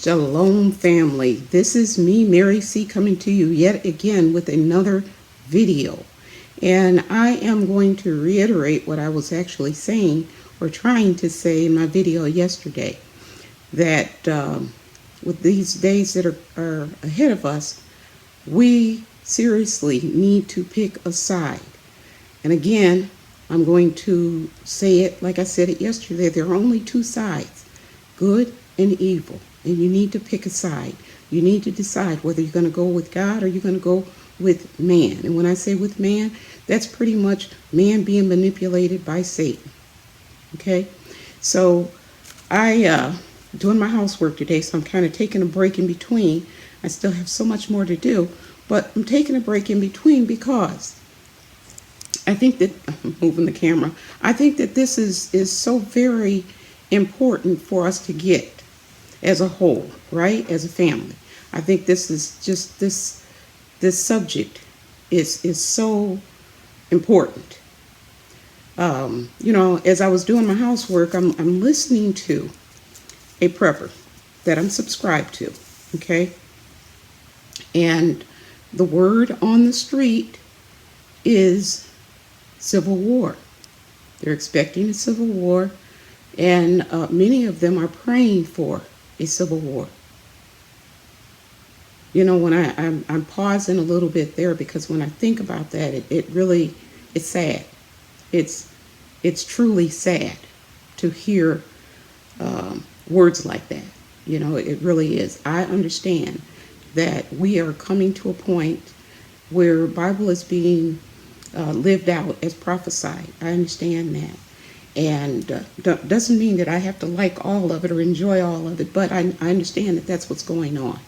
Shalom family, this is me, Mary C, coming to you yet again with another video. And I am going to reiterate what I was actually saying or trying to say in my video yesterday, that with these days that are ahead of us, we seriously need to pick a side. And again, I'm going to say it like I said it yesterday, there are only two sides, good and evil. And you need to pick a side. You need to decide whether you're going to go with God or you're going to go with man. And when I say with man, that's pretty much man being manipulated by Satan. Okay? So I doing my housework today, so I'm kind of taking a break in between. I still have so much more to do, but I'm taking a break in between because I think that I'm moving the camera. I think that this is so very important for us to get as a whole, right? As a family. I think this is just this subject is so important. You know, as I was doing my housework, I'm listening to a prepper that I'm subscribed to, okay? And the word on the street is civil war. They're expecting a civil war, and many of them are praying for a civil war. You know, when I'm pausing a little bit there because when I think about that, it really, it's sad. It's truly sad to hear words like that. You know, it really is. I understand that we are coming to a point where Bible is being lived out as prophesied. I understand that. And doesn't mean that I have to like all of it or enjoy all of it, but I understand that that's what's going on.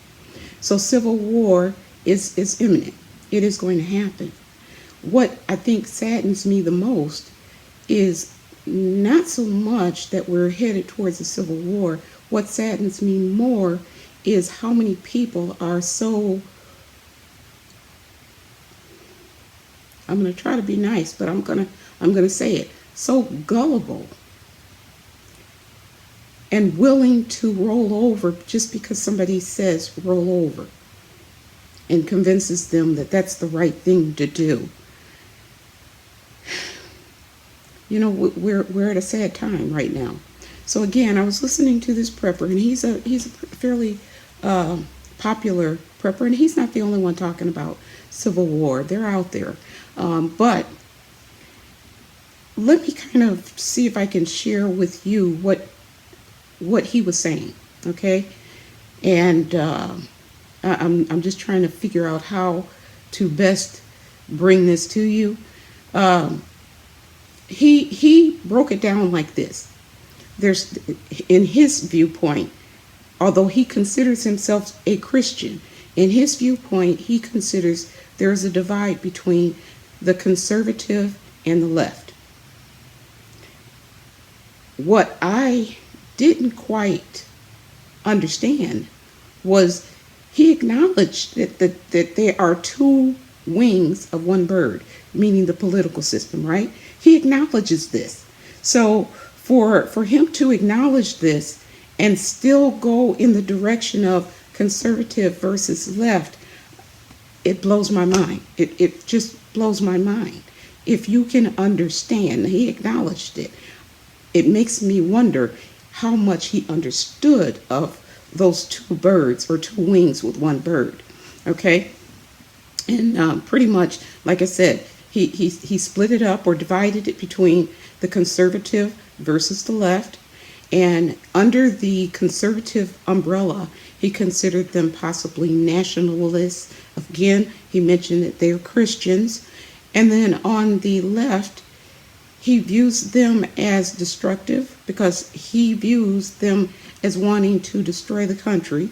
So civil war is imminent. It is going to happen. What I think saddens me the most is not so much that we're headed towards a civil war. What saddens me more is how many people are so, I'm going to try to be nice, but I'm going to say it, so gullible and willing to roll over just because somebody says roll over and convinces them that that's the right thing to do. You know, we're at a sad time right now. So again, I was listening to this prepper, and he's a fairly popular prepper, and he's not the only one talking about civil war. They're out there, but let me kind of see if I can share with you what he was saying, okay? And I'm just trying to figure out how to best bring this to you. He broke it down like this. There's, in his viewpoint, although he considers himself a Christian, in his viewpoint, he considers there's a divide between the conservative and the left. What I didn't quite understand was he acknowledged that there are two wings of one bird, meaning the political system, right? He acknowledges this. So for him to acknowledge this and still go in the direction of conservative versus left, it blows my mind. It just blows my mind. If you can understand, he acknowledged it. It makes me wonder how much he understood of those two birds or two wings with one bird. Okay? And pretty much, like I said, he split it up or divided it between the conservative versus the left. And under the conservative umbrella, he considered them possibly nationalists. Again, he mentioned that they're Christians. And then on the left, he views them as destructive because he views them as wanting to destroy the country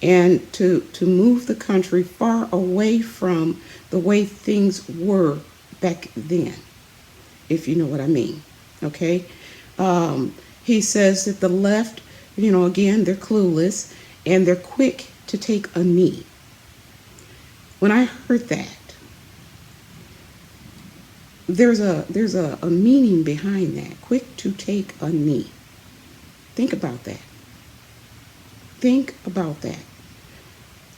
and to move the country far away from the way things were back then, if you know what I mean, okay? He says that the left, you know, again, they're clueless and they're quick to take a knee. When I heard that, there's a meaning behind that. Quick to take a knee. Think about that. Think about that.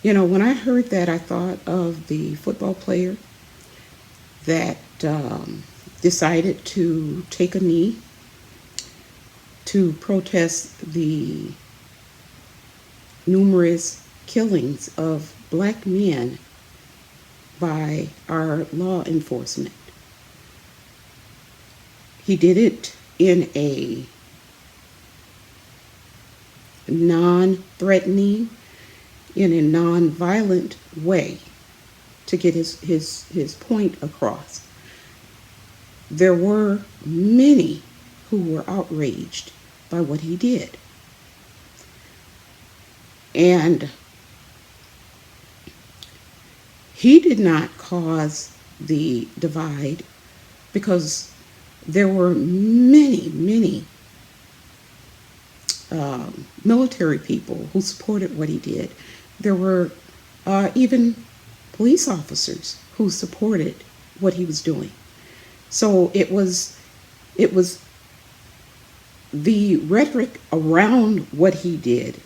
You know, when I heard that, I thought of the football player that decided to take a knee to protest the numerous killings of black men by our law enforcement. He did it in a non-threatening, in a non-violent way to get his point across. There were many who were outraged by what he did. And he did not cause the divide because there were many military people who supported what he did. There were even police officers who supported what he was doing. So it was the rhetoric around what he did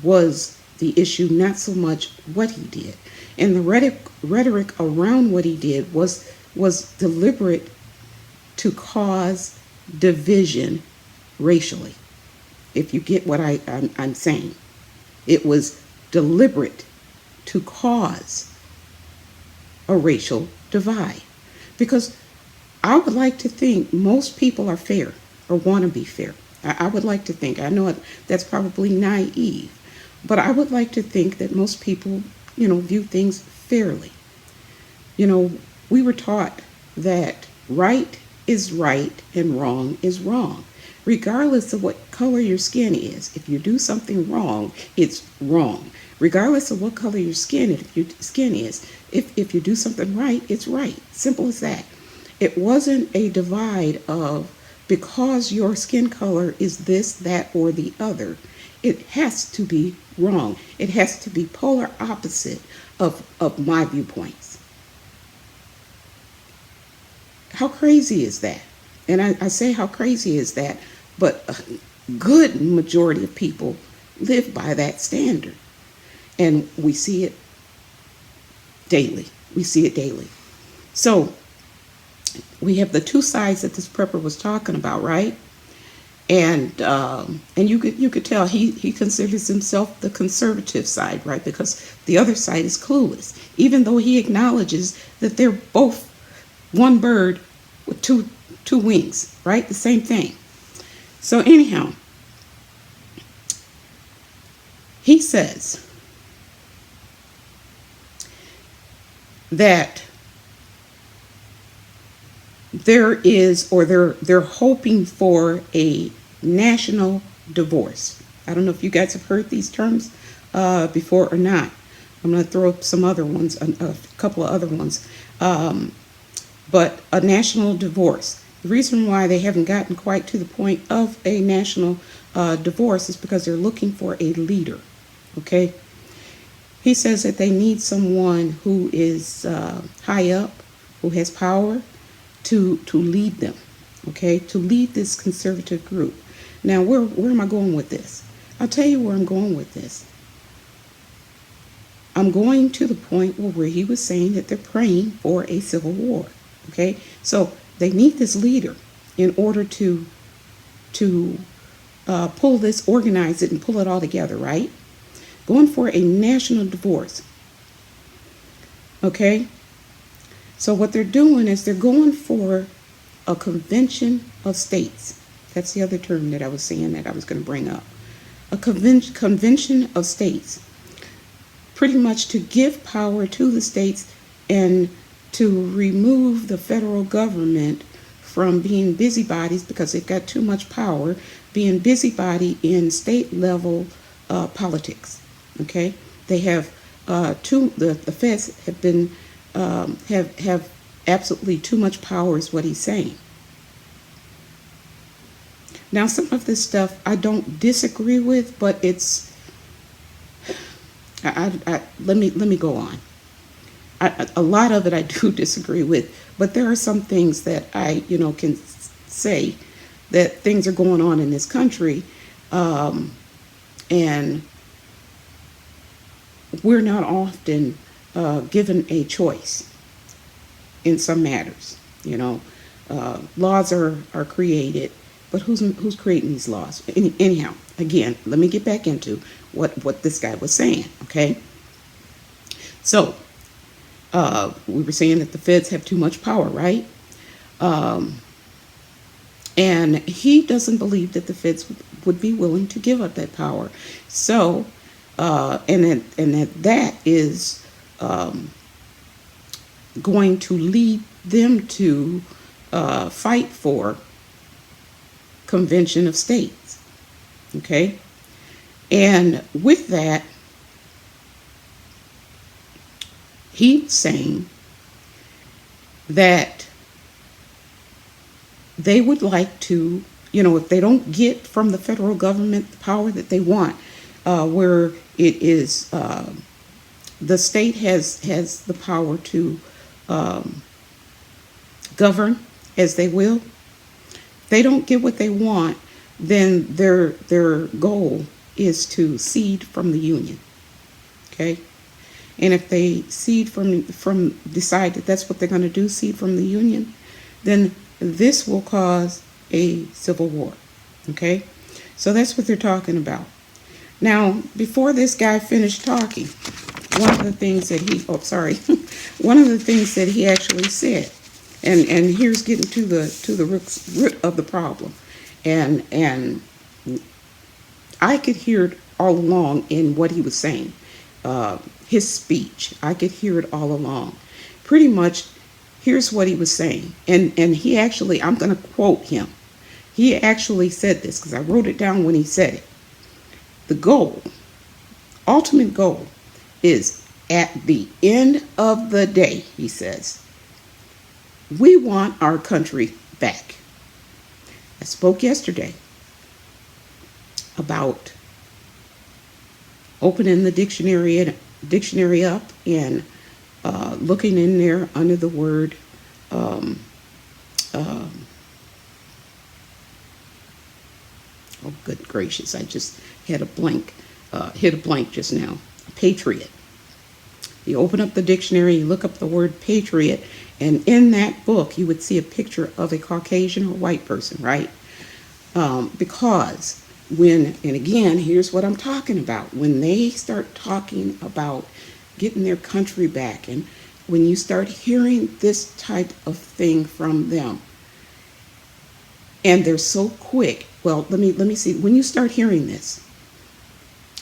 was the issue, not so much what he did. And the rhetoric around what he did was deliberate to cause division racially. If you get what I'm saying, it was deliberate to cause a racial divide. Because I would like to think most people are fair or want to be fair. I would like to think, I know that's probably naive, but I would like to think that most people, view things fairly. We were taught that right is right and wrong is wrong, regardless of what color your skin is. If you do something wrong, it's wrong. Regardless of what color your skin is, if you do something right, it's right. Simple as that. It wasn't a divide of because your skin color is this, that, or the other. It has to be wrong. It has to be polar opposite of my viewpoints. How crazy is that? And I say how crazy is that, but a good majority of people live by that standard. And we see it daily. So we have the two sides that this prepper was talking about, right? And you could tell he considers himself the conservative side, right? Because the other side is clueless, even though he acknowledges that they're both one bird with two wings, right? The same thing. So anyhow, he says that there is, or they're hoping for a national divorce. I don't know if you guys have heard these terms before or not. I'm going to throw up some other ones, a couple of other ones. But a national divorce. The reason why they haven't gotten quite to the point of a national divorce is because they're looking for a leader. Okay? He says that they need someone who is high up, who has power, to lead them, okay, to lead this conservative group. Now, where am I going with this? I'll tell you where I'm going with this. I'm going to the point where he was saying that they're praying for a civil war, okay? So they need this leader in order to pull this, organize it, and pull it all together, right? Going for a national divorce, okay? So what they're doing is they're going for a convention of states. That's the other term that I was saying that I was going to bring up. A convention of states. Pretty much to give power to the states and to remove the federal government from being busybodies, because they've got too much power, being busybody in state level politics. Okay? They have the feds have been have absolutely too much power is what he's saying. Now, some of this stuff I don't disagree with, but it's let me go on. A lot of it I do disagree with, but there are some things that I can say that things are going on in this country, and we're not often given a choice in some matters. You know, laws are created, but who's creating these laws? Anyhow, again, let me get back into what this guy was saying. Okay, so we were saying that the feds have too much power, right? And he doesn't believe that the feds would be willing to give up that power. So, that is going to lead them to fight for Convention of States. Okay? And with that, he's saying that they would like to, if they don't get from the federal government the power that they want, where it is the state has the power to govern as they will. If they don't get what they want, then their goal is to cede from the union. Okay? And if they cede from decide that that's what they're going to do, cede from the union, then this will cause a civil war. Okay? So that's what they're talking about. Now, before this guy finished talking, one of the things that one of the things that he actually said, and here's getting to the root of the problem, and I could hear it all along in what he was saying, his speech. I could hear it all along. Pretty much, here's what he was saying, and he actually, I'm going to quote him. He actually said this because I wrote it down when he said it. The goal, ultimate goal, is at the end of the day, he says, we want our country back. I spoke yesterday about opening the dictionary up and looking in there under the word oh good gracious, I just had hit a blank just now. Patriot. You open up the dictionary, you look up the word patriot, and in that book you would see a picture of a Caucasian or white person, right? Because and again, here's what I'm talking about. When they start talking about getting their country back, and when you start hearing this type of thing from them, and they're so quick. Well, let me see. When you start hearing this,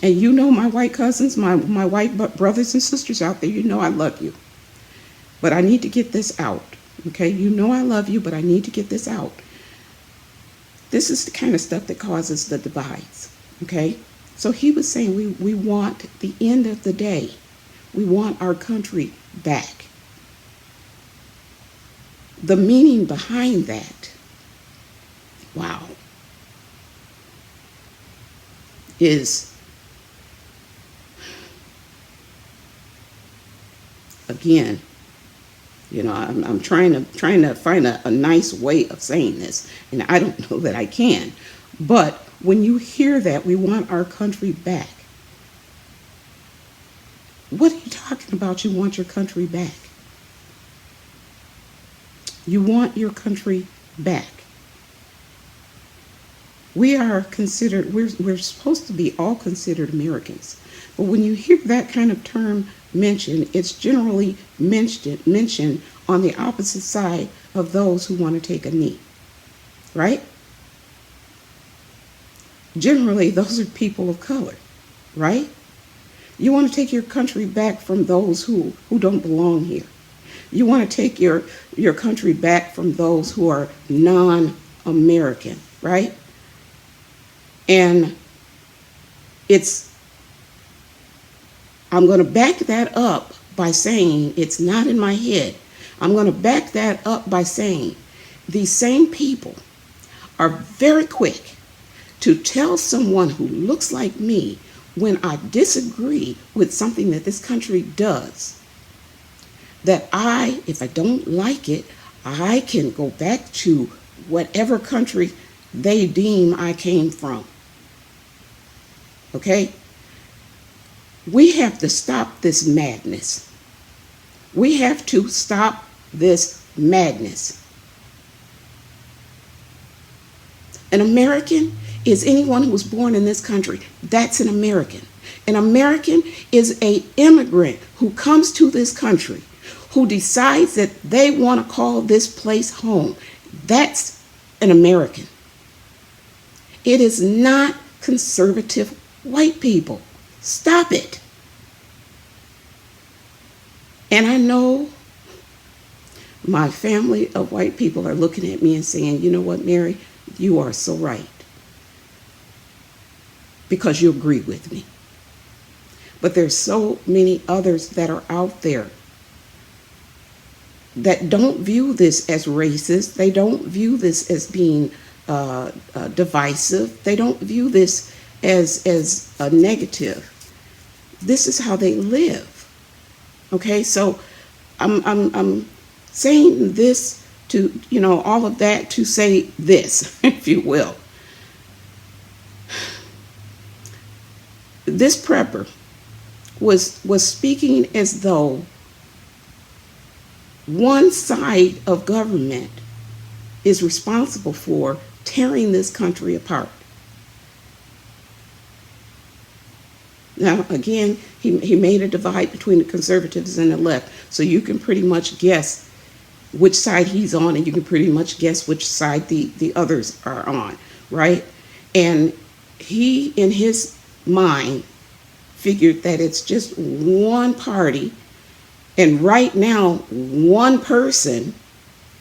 and my white cousins, my white brothers and sisters out there, I love you. But I need to get this out, okay? I love you, but I need to get this out. This is the kind of stuff that causes the divides, okay? So he was saying we want the end of the day. We want our country back. The meaning behind that, wow, is, again, I'm trying to find a nice way of saying this, and I don't know that I can. But when you hear that we want our country back, what are you talking about? You want your country back. You want your country back. We're supposed to be all considered Americans. But when you hear that kind of term mentioned, it's generally mentioned on the opposite side of those who want to take a knee, right? Generally, those are people of color, right? You want to take your country back from those who don't belong here. You want to take your country back from those who are non-American, right? And I'm going to back that up by saying, it's not in my head. I'm going to back that up by saying these same people are very quick to tell someone who looks like me when I disagree with something that this country does, that if I don't like it, I can go back to whatever country they deem I came from. Okay? We have to stop this madness. We have to stop this madness. An American is anyone who was born in this country. That's an American. An American is an immigrant who comes to this country, who decides that they want to call this place home. That's an American. It is not conservative white people. Stop it. And I know my family of white people are looking at me and saying, you know what, Mary, you are so right. Because you agree with me. But there's so many others that are out there that don't view this as racist. They don't view this as being divisive. They don't view this as a negative. This is how they live. Okay, so I'm saying this to, all of that to say this, if you will. This prepper was speaking as though one side of government is responsible for tearing this country apart. Now, again, he made a divide between the conservatives and the left, so you can pretty much guess which side he's on, and you can pretty much guess which side the others are on, right? And he, in his mind, figured that it's just one party, and right now, one person,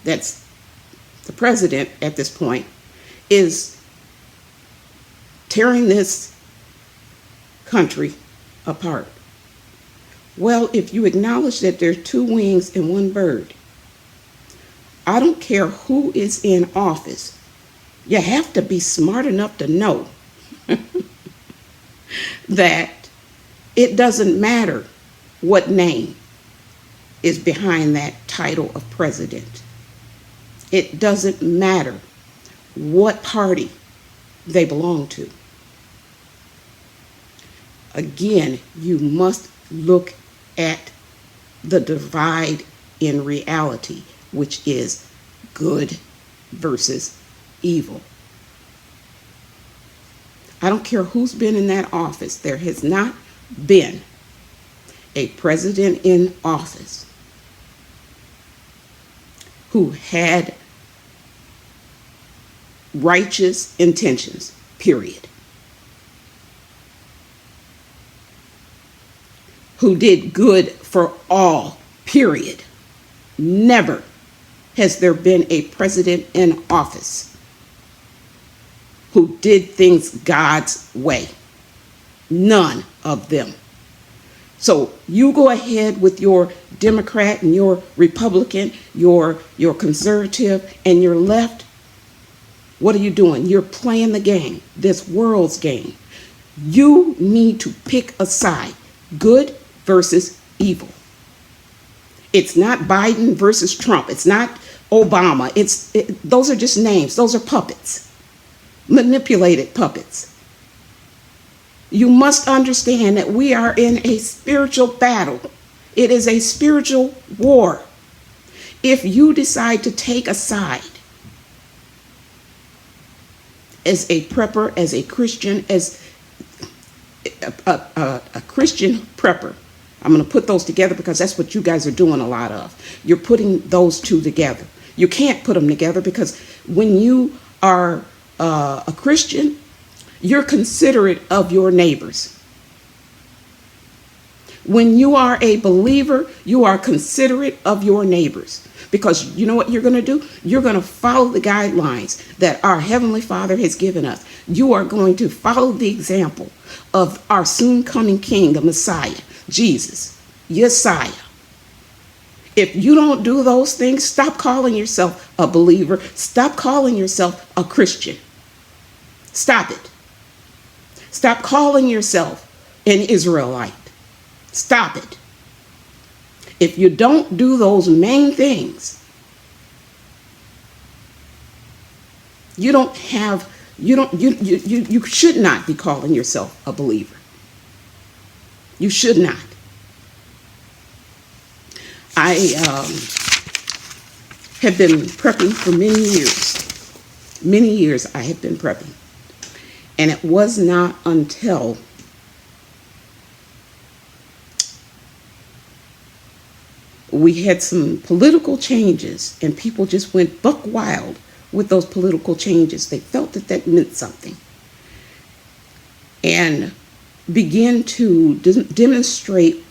that's the president at this point, is tearing this country apart. Well, if you acknowledge that there are two wings and one bird, I don't care who is in office, you have to be smart enough to know that it doesn't matter what name is behind that title of president. It doesn't matter what party they belong to. Again, you must look at the divide in reality, which is good versus evil. I don't care who's been in that office. There has not been a president in office who had righteous intentions, period. Who did good for all, period. Never has there been a president in office who did things God's way. None of them. So you go ahead with your Democrat and your Republican, your conservative and your left. What are you doing? You're playing the game, this world's game. You need to pick a side, good versus evil. It's not Biden versus Trump. It's not Obama. Those are just names. Those are puppets, manipulated puppets. You must understand that we are in a spiritual battle. It is a spiritual war. If you decide to take a side as a prepper, as a Christian, as a Christian prepper, I'm going to put those together because that's what you guys are doing a lot of. You're putting those two together. You can't put them together because when you are a Christian, you're considerate of your neighbors. When you are a believer, you are considerate of your neighbors. Because you know what you're going to do? You're going to follow the guidelines that our Heavenly Father has given us. You are going to follow the example of our soon coming King, the Messiah, Jesus, Yeshua. If you don't do those things, stop calling yourself a believer. Stop calling yourself a Christian. Stop it. Stop calling yourself an Israelite. Stop it. If you don't do those main things, you should not be calling yourself a believer. You should not. I have been prepping for many years. Many years I have been prepping. And it was not until we had some political changes and people just went buck wild with those political changes. They felt that that meant something. And began to demonstrate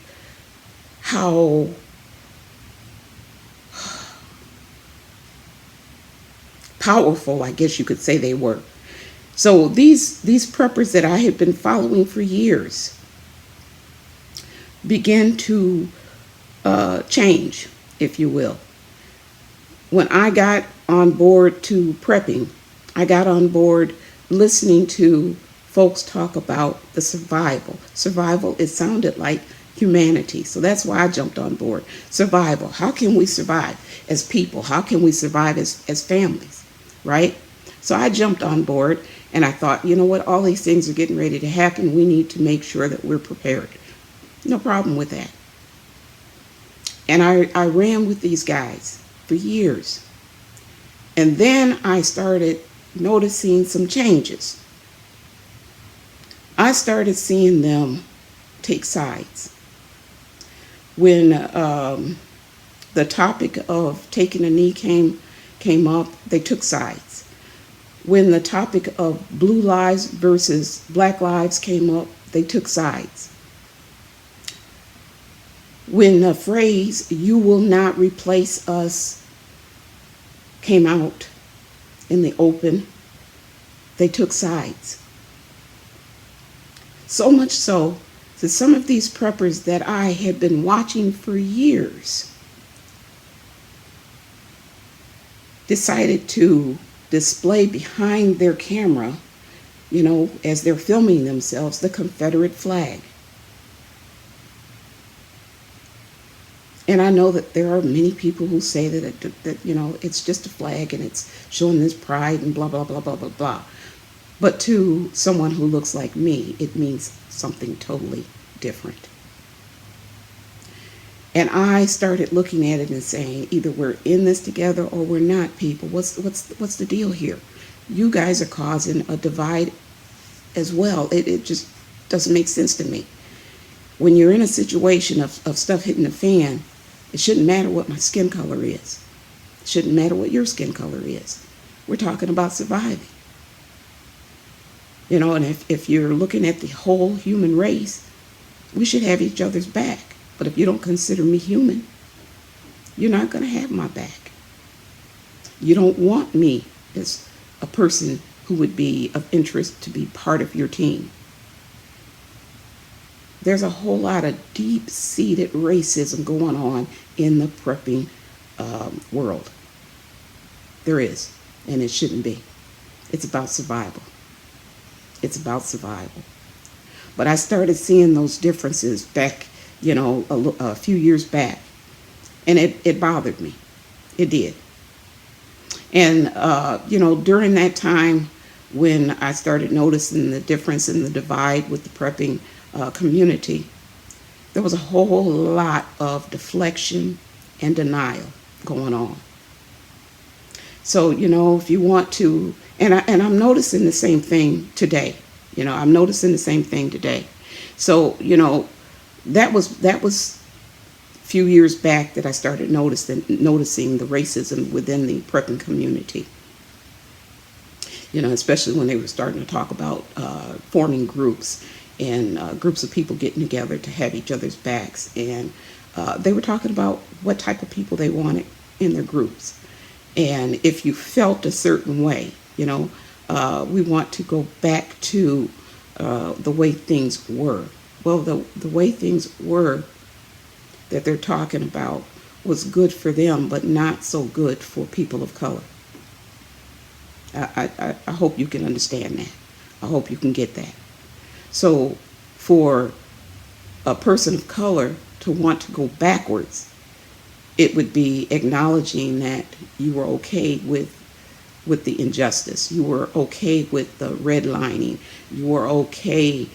how powerful, I guess you could say, they were. So these preppers that I had been following for years began to change, if you will. When I got on board to prepping, I got on board listening to folks talk about the survival. Survival, it sounded like humanity. So that's why I jumped on board. Survival. How can we survive as people? How can we survive as families? Right? So I jumped on board and I thought, you know what? All these things are getting ready to happen. We need to make sure that we're prepared. No problem with that. And I ran with these guys for years. And then I started noticing some changes. I started seeing them take sides. When the topic of taking a knee came up, they took sides. When the topic of blue lives versus black lives came up, they took sides. When the phrase, "you will not replace us," came out in the open, they took sides. So much so that some of these preppers that I had been watching for years decided to display behind their camera, you know, as they're filming themselves, the Confederate flag. And I know that there are many people who say that you know, it's just a flag and it's showing this pride and blah, blah, blah, blah, blah, blah. But to someone who looks like me, it means something totally different. And I started looking at it and saying, either we're in this together or we're not, people. What's the deal here? You guys are causing a divide as well. It just doesn't make sense to me. When you're in a situation of stuff hitting the fan, it shouldn't matter what my skin color is. It shouldn't matter what your skin color is. We're talking about surviving. You know, and if you're looking at the whole human race, we should have each other's back. But if you don't consider me human, you're not going to have my back. You don't want me as a person who would be of interest to be part of your team. There's a whole lot of deep-seated racism going on in the prepping world. There is, and it shouldn't be. It's about survival. It's about survival. But I started seeing those differences back, you know, a few years back. And it bothered me. It did. And, you know, during that time when I started noticing the difference in the divide with the prepping community, there was a whole lot of deflection and denial going on. So, you know, if you want to, and I'm noticing the same thing today. You know, I'm noticing the same thing today. So, you know, that was a few years back that I started noticing the racism within the prepping community. You know, especially when they were starting to talk about forming groups and groups of people getting together to have each other's backs. And they were talking about what type of people they wanted in their groups. And if you felt a certain way, you know, we want to go back to the way things were. Well, the way things were that they're talking about was good for them, but not so good for people of color. I hope you can understand that. I hope you can get that. So for a person of color to want to go backwards, it would be acknowledging that you were okay with the injustice. You were okay with the redlining. You were okay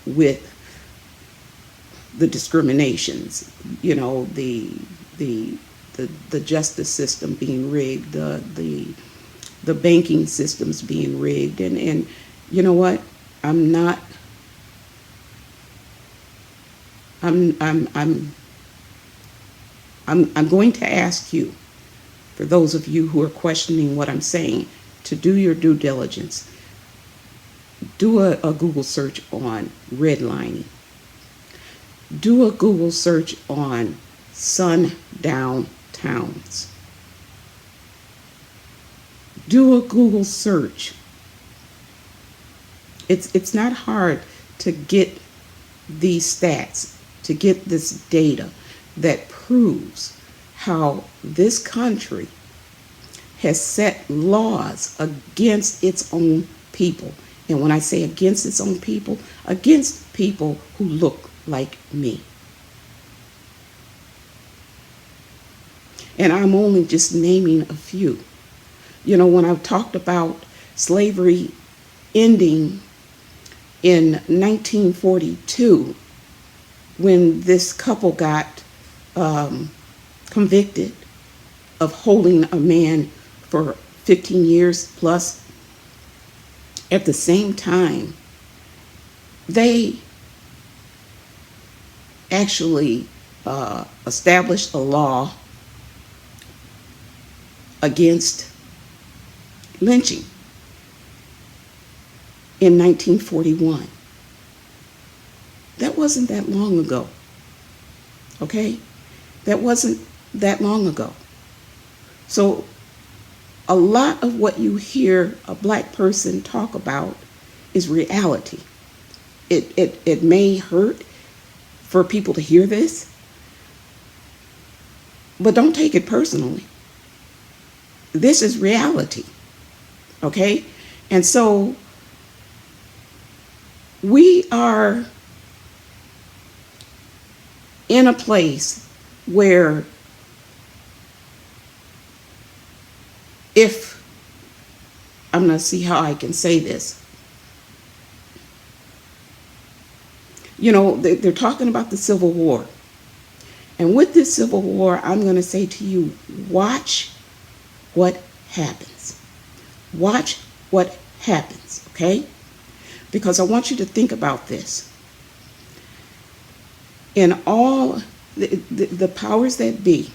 with the discriminations, you know, the justice system being rigged, the banking systems being rigged, and you know what? I'm not. I'm going to ask you, for those of you who are questioning what I'm saying, to do your due diligence. Do a Google search on redlining. Do a Google search on sundown towns. Do a Google search. It's not hard to get these stats, to get this data that proves how this country has set laws against its own people. And when I say against its own people, against people who look like me. And I'm only just naming a few. You know, when I've talked about slavery ending in 1942, when this couple got convicted of holding a man for 15 years plus, at the same time, they actually established a law against lynching in 1941. That wasn't that long ago, okay? That wasn't that long ago. So a lot of what you hear a black person talk about is reality. It may hurt for people to hear this, but don't take it personally. This is reality, okay? And so we are in a place where if, I'm going to see how I can say this. You know, they're talking about the Civil War. And with this Civil War, I'm going to say to you, watch what happens. Watch what happens, okay? Because I want you to think about this. In all the powers that be,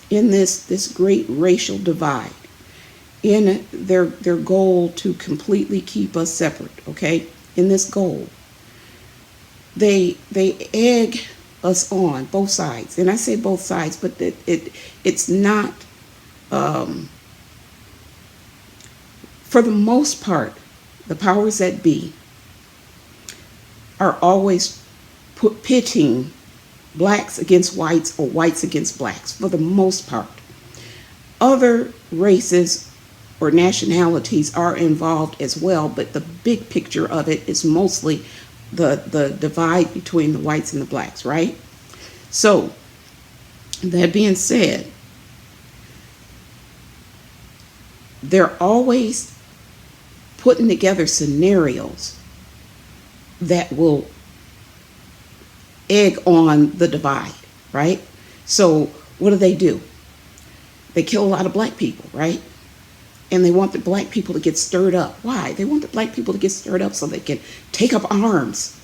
in this great racial divide, in their goal to completely keep us separate, okay? In this goal, they egg us on, both sides. And I say both sides, but it's not, for the most part, the powers that be are always pitting blacks against whites or whites against blacks, for the most part. Other races or nationalities are involved as well, but the big picture of it is mostly the divide between the whites and the blacks, right? So, that being said, they're always putting together scenarios that will egg on the divide, right? So what do? They kill a lot of black people, right? And they want the black people to get stirred up. Why? They want the black people to get stirred up so they can take up arms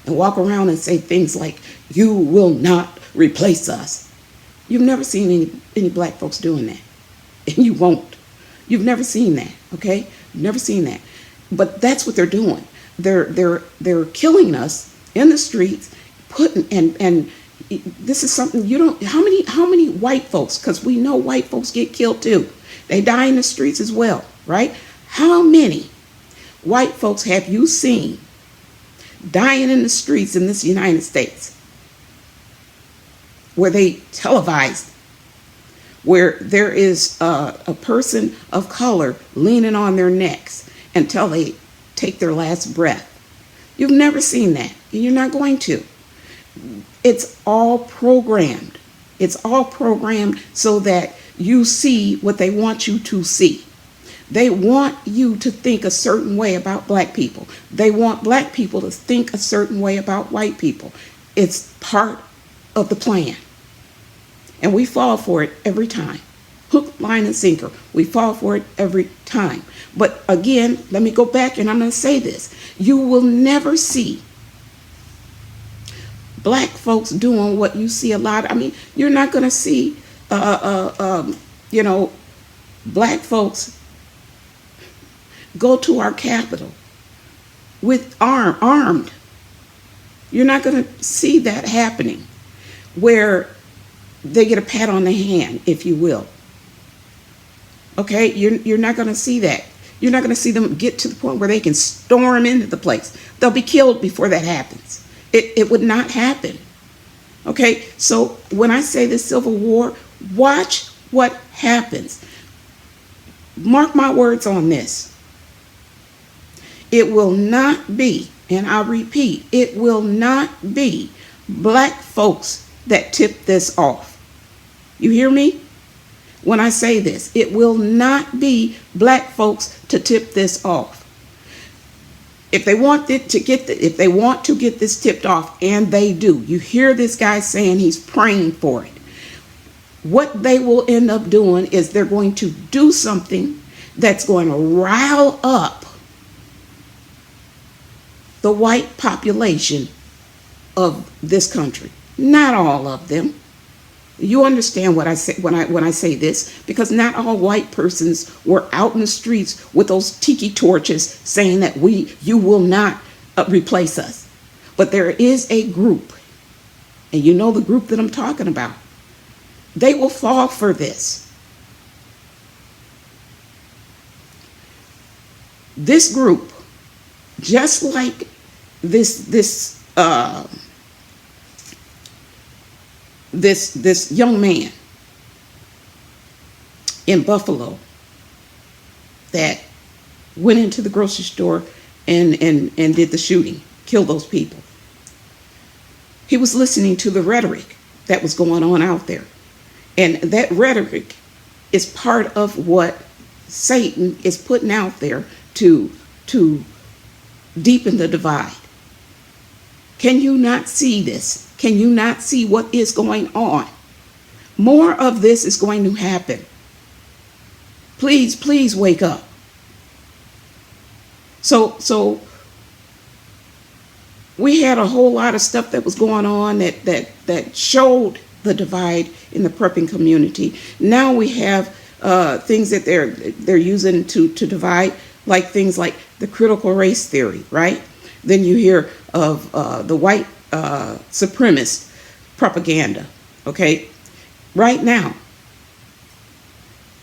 and walk around and say things like, "You will not replace us." You've never seen any black folks doing that. And you won't. You've never seen that, okay? You've never seen that. But that's what they're doing. They're killing us in the streets, and this is something you don't, how many white folks, because we know white folks get killed too. They die in the streets as well, right? How many white folks have you seen dying in the streets in this United States where they televised, where there is a person of color leaning on their necks until they take their last breath? You've never seen that, and you're not going to. It's all programmed. It's all programmed so that you see what they want you to see. They want you to think a certain way about black people. They want black people to think a certain way about white people. It's part of the plan. And we fall for it every time. Hook, line, and sinker. We fall for it every time. But again, let me go back and I'm going to say this. You will never see black folks doing what you see a lot. I mean, you're not going to see, black folks go to our Capitol with armed. You're not going to see that happening where they get a pat on the hand, if you will. Okay, you're not going to see that. You're not going to see them get to the point where they can storm into the place. They'll be killed before that happens. It would not happen. Okay, so when I say the Civil War, watch what happens. Mark my words on this. It will not be, and I repeat, it will not be black folks that tip this off. You hear me? When I say this, it will not be black folks to tip this off. If they want it to get if they want to get this tipped off, and they do, you hear this guy saying he's praying for it. What they will end up doing is they're going to do something that's going to rile up the white population of this country. Not all of them. You understand what I say when I say this, because not all white persons were out in the streets with those tiki torches saying that you will not replace us. But there is a group, and you know the group that I'm talking about. They will fall for this. This group, just like this young man in Buffalo that went into the grocery store and did the shooting, killed those people. He was listening to the rhetoric that was going on out there. And that rhetoric is part of what Satan is putting out there to deepen the divide. Can you not see this? Can you not see what is going on? More of this is going to happen. Please, please wake up. So we had a whole lot of stuff that was going on that showed the divide in the prepping community. Now we have things that they're using to divide, like things like the critical race theory, right? Then you hear of the white supremacist propaganda. Okay, right now,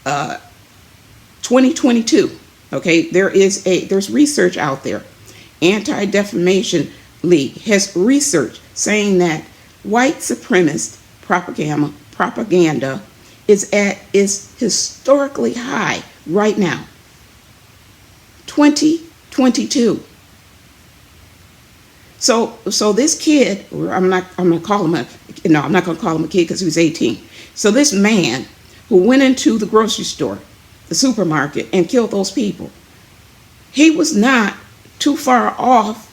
2022. Okay, there's research out there. Anti-Defamation League has research saying that white supremacist propaganda is historically high right now. 2022. So this kid, I'm not going to call him a kid because he was 18. So this man who went into the grocery store, the supermarket, and killed those people, he was not too far off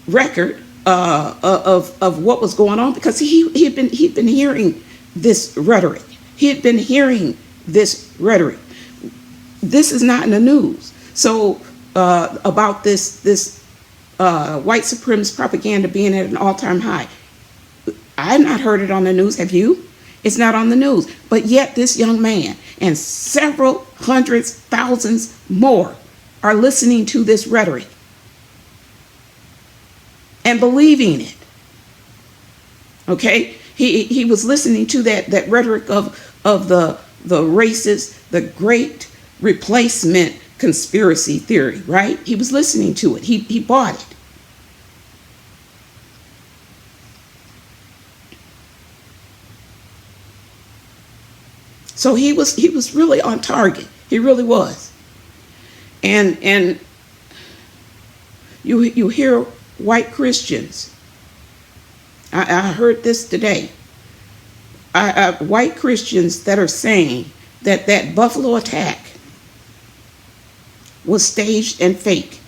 record of what was going on, because he'd been hearing this rhetoric. He had been hearing this rhetoric. This is not in the news. So about this white supremacist propaganda being at an all-time high, I've not heard it on the news. Have you? It's not on the news. But yet this young man and several hundreds, thousands more are listening to this rhetoric and believing it. Okay? He was listening to that rhetoric of the racist, the great replacement conspiracy theory, right? He was listening to it. He bought it. So he was really on target. He really was. And you hear white Christians. I heard this today. White Christians that are saying that Buffalo attack was staged and fake.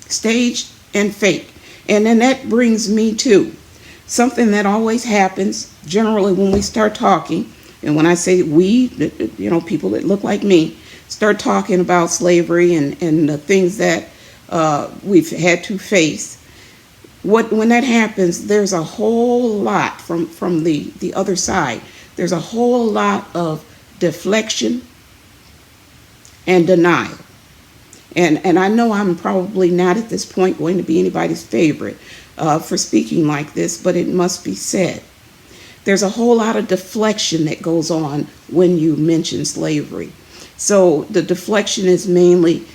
Staged and fake. And then that brings me to something that always happens generally when we start talking. And when I say we, people that look like me, start talking about slavery and the things that we've had to face. When that happens, there's a whole lot from the other side. There's a whole lot of deflection and denial. And I know I'm probably not at this point going to be anybody's favorite for speaking like this, but it must be said. There's a whole lot of deflection that goes on when you mention slavery. So the deflection is mainly,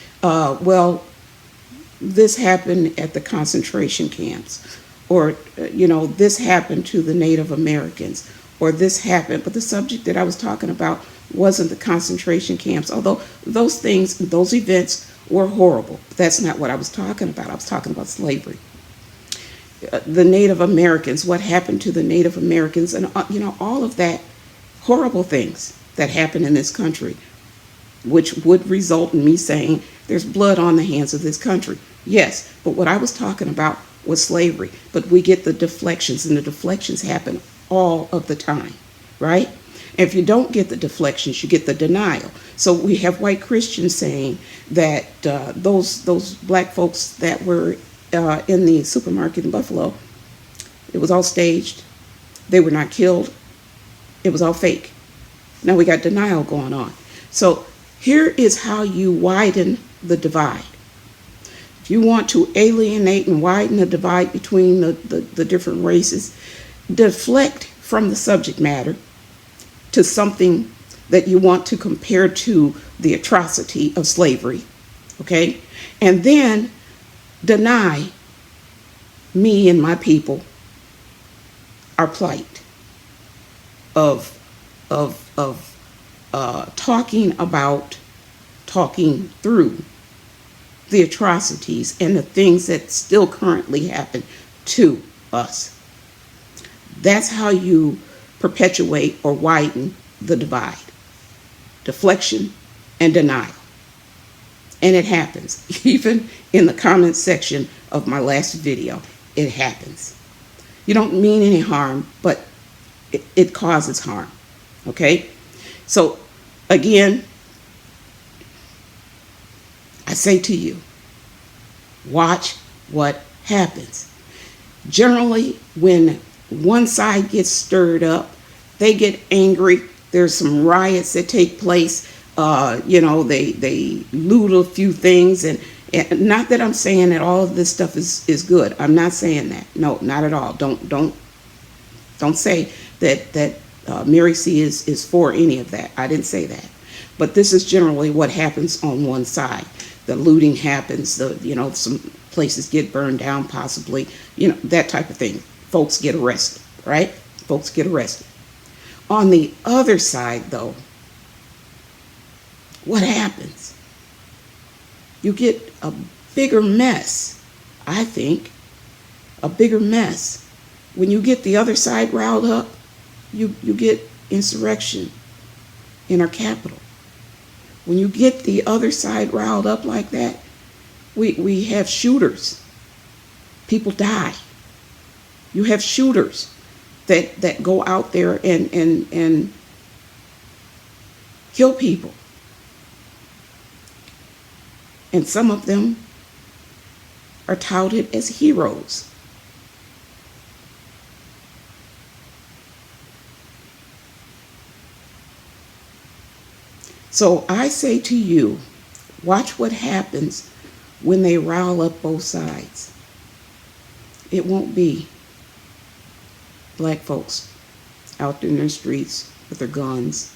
this happened at the concentration camps, or, this happened to the Native Americans, or this happened. But the subject that I was talking about wasn't the concentration camps, although those events were horrible. But that's not what I was talking about. I was talking about slavery. The Native Americans, what happened to the Native Americans, and all of that, horrible things that happened in this country, which would result in me saying there's blood on the hands of this country. Yes, but what I was talking about was slavery. But we get the deflections, and the deflections happen all of the time, right? And if you don't get the deflections, you get the denial. So we have white Christians saying that those black folks that were in the supermarket in Buffalo, it was all staged. They were not killed. It was all fake. Now we got denial going on. So here is how you widen the divide. If you want to alienate and widen the divide between the different races, deflect from the subject matter to something that you want to compare to the atrocity of slavery, okay? And then deny me and my people our plight of talking through the atrocities and the things that still currently happen to us. That's how you perpetuate or widen the divide. Deflection and denial. And it happens. Even in the comment section of my last video, it happens. You don't mean any harm, but it causes harm. Okay? So, again, I say to you, watch what happens. Generally, when one side gets stirred up, they get angry. There's some riots that take place. They loot a few things, and not that I'm saying that all of this stuff is good. I'm not saying that. No, not at all. Don't say that Mary C is for any of that. I didn't say that. But this is generally what happens on one side. The looting happens. Some places get burned down, possibly. That type of thing. Folks get arrested, right? Folks get arrested. On the other side, though, what happens? You get a bigger mess, I think, a bigger mess. When you get the other side riled up, you get insurrection in our capital. When you get the other side riled up like that, we have shooters. People die. You have shooters that go out there and kill people. And some of them are touted as heroes. So I say to you, watch what happens when they rile up both sides. It won't be black folks out in their streets with their guns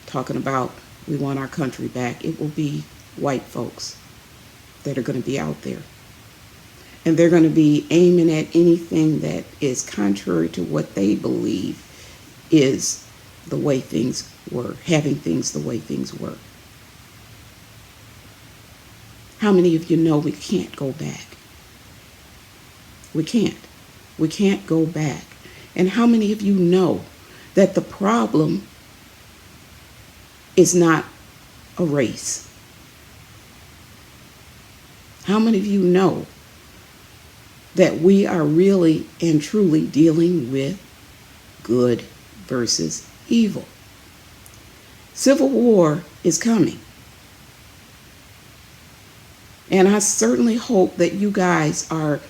talking about we want our country back. It will be white folks that are going to be out there. And they're going to be aiming at anything that is contrary to what they believe is the way things were, having things the way things were. How many of you know we can't go back? We can't. We can't go back. And how many of you know that the problem is not a race? How many of you know that we are really and truly dealing with good versus evil. Civil war is coming. And I certainly hope that you guys are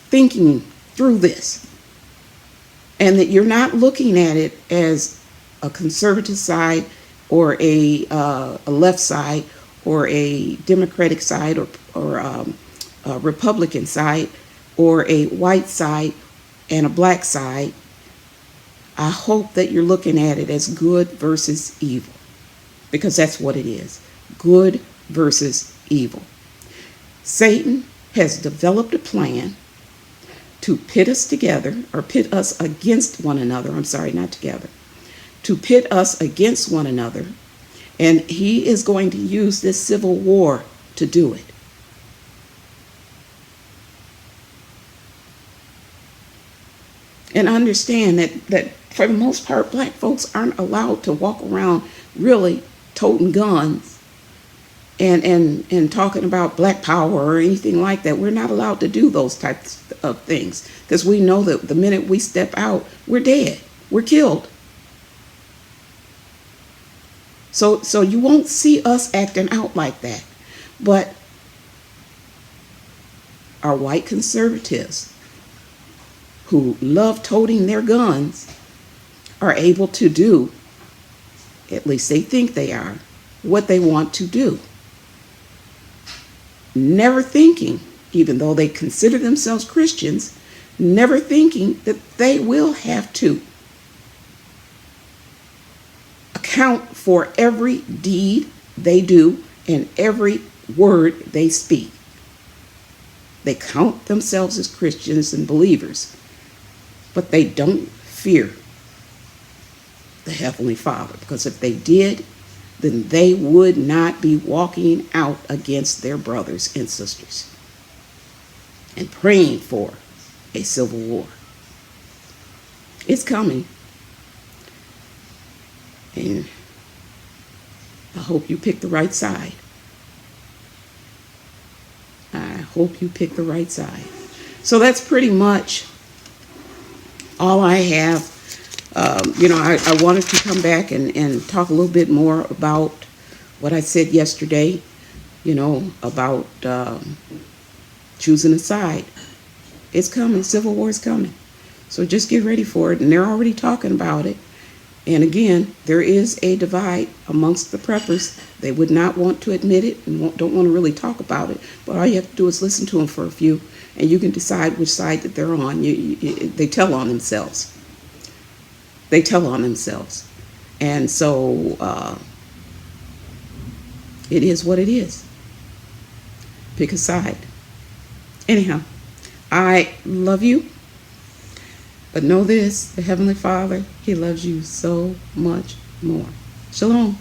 thinking through this, and that you're not looking at it as a conservative side or a left side or a Democratic side or a Republican side or a white side and a black side. I hope that you're looking at it as good versus evil, because that's what it is. Good versus evil. Satan has developed a plan to pit us together, or pit us against one another. I'm sorry, not together. To pit us against one another. And he is going to use this civil war to do it. And understand that for the most part, black folks aren't allowed to walk around really toting guns and talking about black power or anything like that. We're not allowed to do those types of things, because we know that the minute we step out, we're dead. We're killed. So you won't see us acting out like that. But our white conservatives who love toting their guns are able to do, at least they think they are, what they want to do. Never thinking, even though they consider themselves Christians, never thinking that they will have to account for every deed they do and every word they speak. They count themselves as Christians and believers, but they don't fear the Heavenly Father, because if they did, then they would not be walking out against their brothers and sisters and praying for a civil war. It's coming. And I hope you pick the right side. I hope you pick the right side. So that's pretty much all I have. I wanted to come back and talk a little bit more about what I said yesterday, about choosing a side. It's coming. Civil war is coming. So just get ready for it. And they're already talking about it. And again, there is a divide amongst the preppers. They would not want to admit it and don't want to really talk about it. But all you have to do is listen to them for a few, and you can decide which side that they're on. They tell on themselves. They tell on themselves. And so it is what it is. Pick a side. Anyhow, I love you. But know this, the Heavenly Father, He loves you so much more. Shalom.